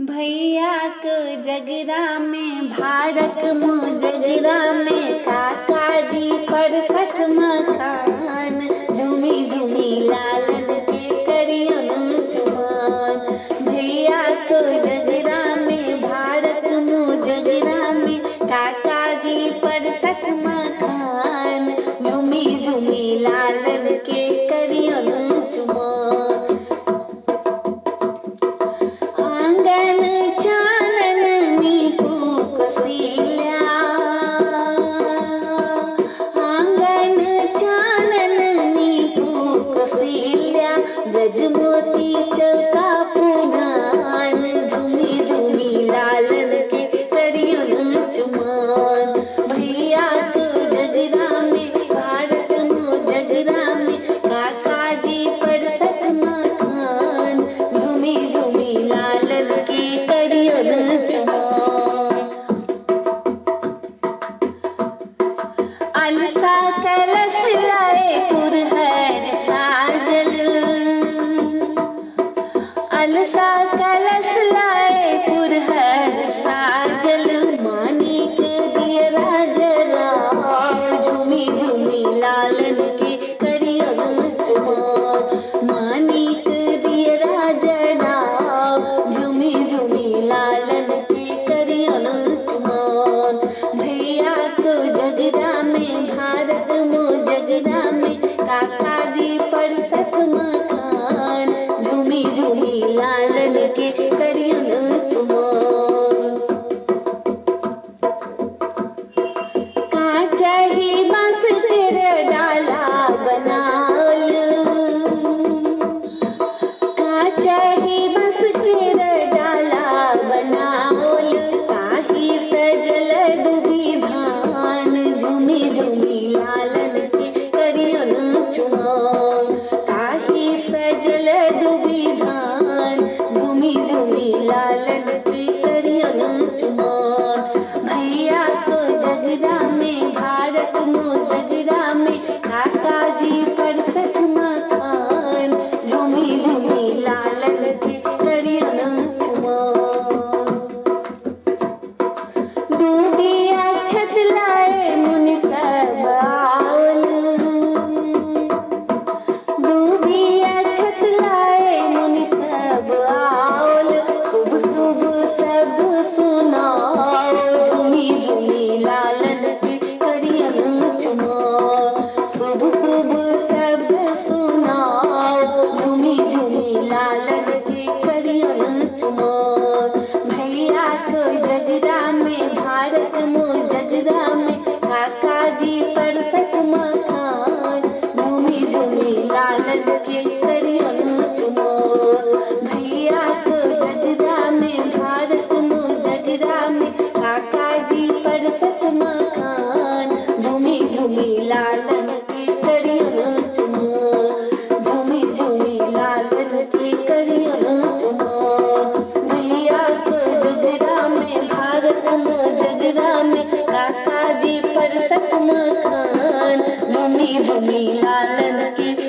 भैया को जगरा में भारत मो जगरा में काकाजी पर सत मकान झूमी झूमी लालन के करियन चुमान। भैया को जगरा में भारत मो जगरा में काकाजी पर सत मकान झूमी झूमी लालन के करियन चुमान। ब्रजमोती चौका पुनान झूमी झूमी लालन के करियन चुमान। भैया को जगरा में भारत मो जगरा में काकाजी पर सत मकान झूमी झूमी लालन के करियन चुमान। अलसा कलश लाए पुरहर साजल अलसा कलश लाए पुरहर साजल मानिक दियरा जरा झूमी झूमी लालन के करियन चुमान। मानिक दियरा जरा झूमी झूमी लालन के करियन चुमान। भैया को जगरा में भारत मो जगरा में काकाजी पर सत मकान झूमी झूमी लालन के करियन चुमान। काचा ही बस तेरे डाला बनाल काचा ही बस तेरे डाला बनाल ताही सजल दुबी धान झूमी झूमी लालन के करियन चुमान। ताही सजल दुबी धान झूमी झूमी लालन के करियन चुमान। भैया को जगरा में भारत मो जगरा में काकाजी पर सत मकान झूमी झूमी लालन के करियन चुमान। दूबिया छत लाए मुनि सब आवल दूबिया छत लाए मुनि सब आवल शुभ शुभ सब सुनाओ झूमी झूमी लालन के करियन चुमान। शुभ शुभ शब्द सुनाओ झूमी झूमी लालन के करियन चुमान। भैया को जगरा में भारत मो जगरा में काकाजी पर सत मकान झूमी झूमी लालन के करियन चुमान। भैया को जगरा में भारत मो जगरा में काकाजी पर सत मकान झूमी झूमी लालन के करियन चुमान। झूमी झूमी लालन के करियन चुमान। भैया को जगरा में भारत मो जगरा में काकाजी पर सत मकान झूमी झूमी लालन के